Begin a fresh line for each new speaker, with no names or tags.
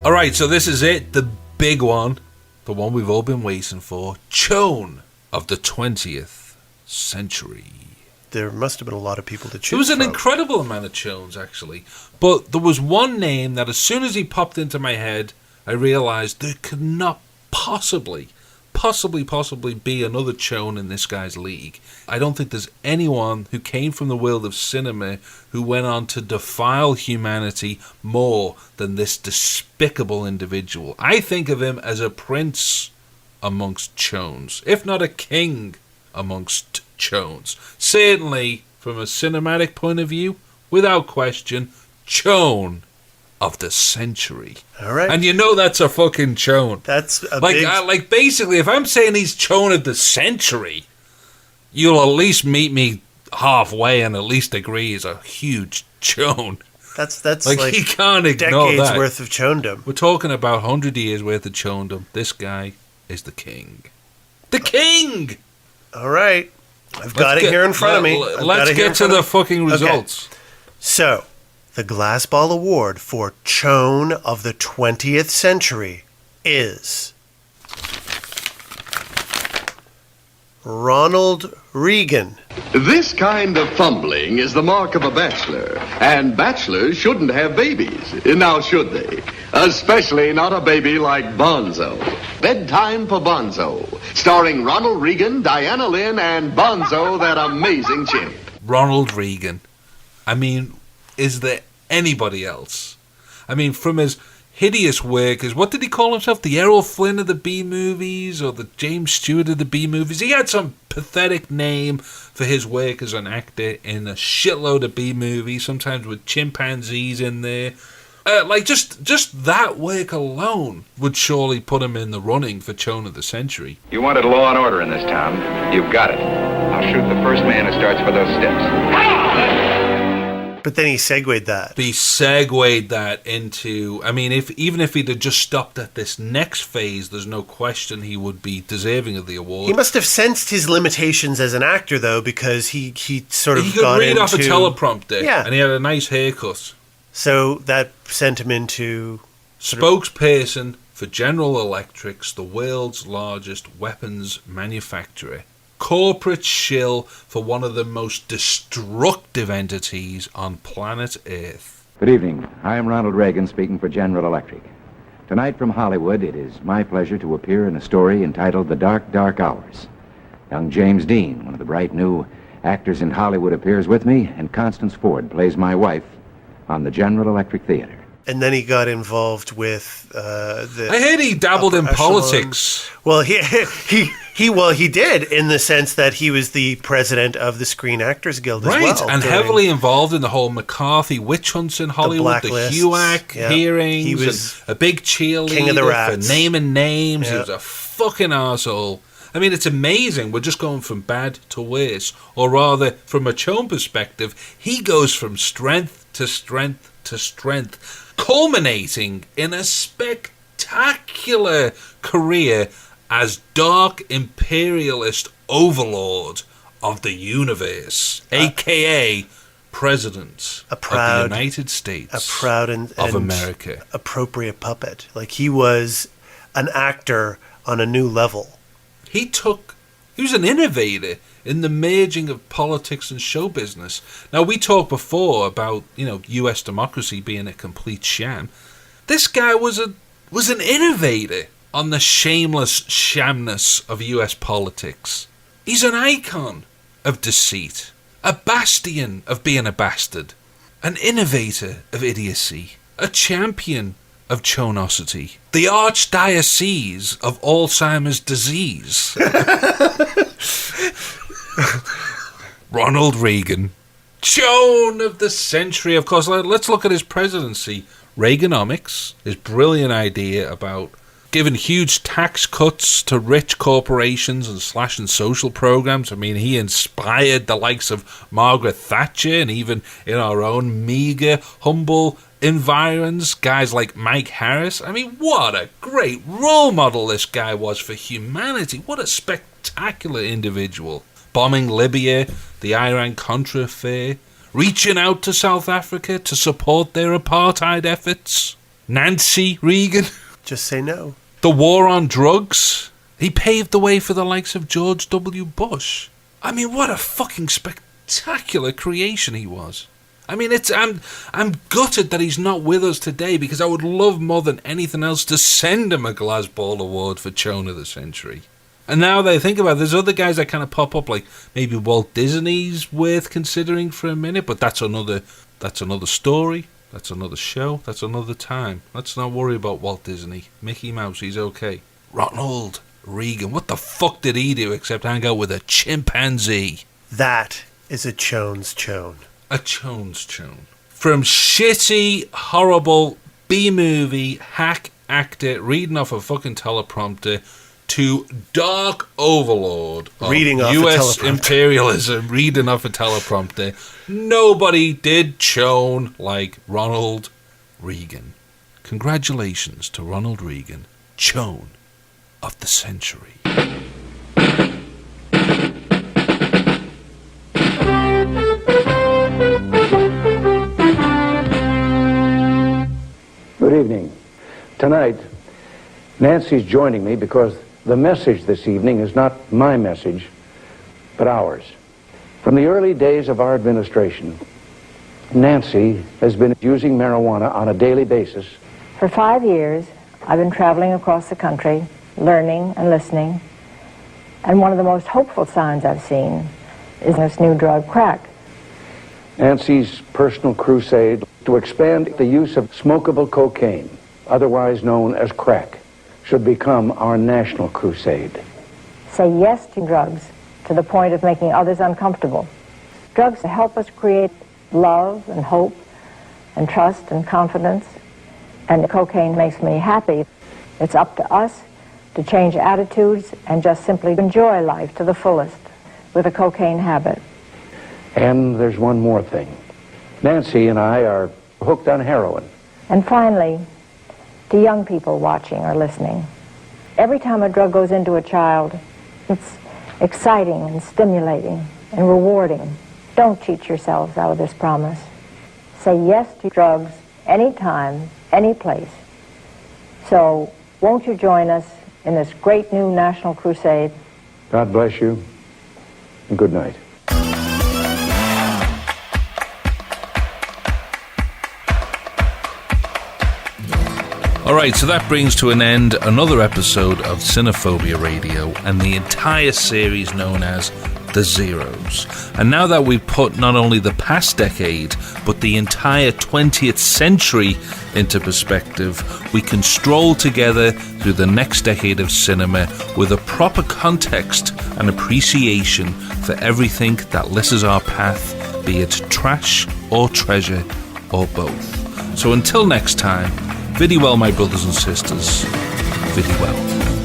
Alright, so this is it, the big one. The one we've all been waiting for. CHONE of the 20th century.
There must have been a lot of people to choose
There was an
from.
incredible amount of CHONEs, actually. But there was one name that as soon as he popped into my head, I realised there could not possibly be another CHONE in this guy's league. I don't think there's anyone who came from the world of cinema who went on to defile humanity more than this despicable individual. I think of him as a prince amongst CHONEs, if not a king amongst CHONEs. Certainly, from a cinematic point of view, without question, CHONE of the century.
All right.
And you know that's a fucking CHONE.
That's a
like,
big...
like, basically, if I'm saying he's CHONE of the century, you'll at least meet me halfway and at least agree he's a huge CHONE.
That's
like he can't ignore
decades
that.
worth of chonedom.
We're talking about 100 years worth of chonedom. This guy is the king. The king!
All right. I've got it here in front of me.
Let's get to the fucking results.
Okay. So, the GLAZBALL Award for CHONE of the 20th century is Ronald Reagan.
This kind of fumbling is the mark of a bachelor, and bachelors shouldn't have babies. Now, should they? Especially not a baby like Bonzo. Bedtime for Bonzo, starring Ronald Reagan, Diana Lynn, and Bonzo, that amazing chimp.
Ronald Reagan. I mean, is there anybody else? I mean, from his hideous work as, what did he call himself? The Errol Flynn of the B-movies, or the James Stewart of the B-movies? He had some pathetic name for his work as an actor in a shitload of B-movies, sometimes with chimpanzees in there. Just that work alone would surely put him in the running for CHONE of the century.
You wanted law and order in this town. You've got it. I'll shoot the first man who starts for those steps.
But then he segued that.
He segued that into, I mean, even if he'd have just stopped at this next phase, there's no question he would be deserving of the award.
He must have sensed his limitations as an actor, though, because he sort of
he could
got
read
into...
off a teleprompter,
yeah.
And he had a nice haircut.
So that sent him into...
Spokesperson for General Electric's, the world's largest weapons manufacturer. Corporate shill for one of the most destructive entities on planet Earth.
Good evening. I am Ronald Reagan speaking for General Electric. Tonight from Hollywood, it is my pleasure to appear in a story entitled The Dark, Dark Hours. Young James Dean, one of the bright new actors in Hollywood, appears with me, and Constance Ford plays my wife on the General Electric Theater.
And then he got involved with the...
I heard he dabbled in politics.
Well, he did, in the sense that he was the president of the Screen Actors Guild as well.
Right, and heavily involved in the whole McCarthy witch hunts in Hollywood, the HUAC hearings.
He was
a big cheerleader
King of the Rats.
for naming names.
Yeah.
He was a fucking arsehole. I mean, it's amazing. We're just going from bad to worse. Or rather, from a CHONE perspective, he goes from strength to strength to strength, culminating in a spectacular career as dark imperialist overlord of the universe, a.k.a. President of the United States of America.
Appropriate puppet. Like, he was an actor on a new level.
He was an innovator in the merging of politics and show business. Now, we talked before about, U.S. democracy being a complete sham. This guy was an innovator on the shameless shamness of U.S. politics. He's an icon of deceit, a bastion of being a bastard, an innovator of idiocy, a champion of chonosity, the archdiocese of Alzheimer's disease. Ronald Reagan, CHONE of the century. Of course, let's look at his presidency. Reaganomics, his brilliant idea about giving huge tax cuts to rich corporations and slashing social programs. I mean, he inspired the likes of Margaret Thatcher, and even in our own meager, humble environs, guys like Mike Harris. I mean, what a great role model this guy was for humanity. What a spectacular individual. Bombing Libya, the Iran-Contra affair, reaching out to South Africa to support their apartheid efforts. Nancy Reagan.
Just say no.
The war on drugs. He paved the way for the likes of George W. Bush. I mean, what a fucking spectacular creation he was. I mean, I'm gutted that he's not with us today, because I would love more than anything else to send him a GLAZBALL award for Chone of the Century. And now that I think about it, there's other guys that kind of pop up, like maybe Walt Disney's worth considering for a minute, but that's another story, that's another show, that's another time. Let's not worry about Walt Disney. Mickey Mouse, he's okay. Ronald Reagan, what the fuck did he do except hang out with a chimpanzee?
That is a Chone's Chone.
A Chone's Chone. From shitty, horrible B-movie, hack actor, reading off a fucking teleprompter, to dark overlord of
Reading off
US
a teleprompter.
imperialism, reading off a teleprompter. Nobody did Chone like Ronald Reagan. Congratulations to Ronald Reagan, Chone of the Century.
Good evening. Tonight, Nancy's joining me because the message this evening is not my message, but ours. From the early days of our administration, Nancy has been using marijuana on a daily basis.
For 5 years, I've been traveling across the country, learning and listening, and one of the most hopeful signs I've seen is this new drug, crack.
Nancy's personal crusade to expand the use of smokable cocaine, otherwise known as crack, should become our national crusade.
Say yes to drugs to the point of making others uncomfortable. Drugs help us create love and hope and trust and confidence, and cocaine makes me happy. It's up to us to change attitudes and just simply enjoy life to the fullest with a cocaine habit.
And there's one more thing. Nancy and I are hooked on heroin.
And finally, to young people watching or listening, every time a drug goes into a child, it's exciting and stimulating and rewarding. Don't cheat yourselves out of this promise. Say yes to drugs anytime, any place. So won't you join us in this great new national crusade?
God bless you, and good night.
Alright, so that brings to an end another episode of Cinephobia Radio and the entire series known as The Zeros. And now that we've put not only the past decade, but the entire 20th century into perspective, we can stroll together through the next decade of cinema with a proper context and appreciation for everything that lisses our path, be it trash or treasure or both. So until next time, Viddy well, my brothers and sisters. Viddy well.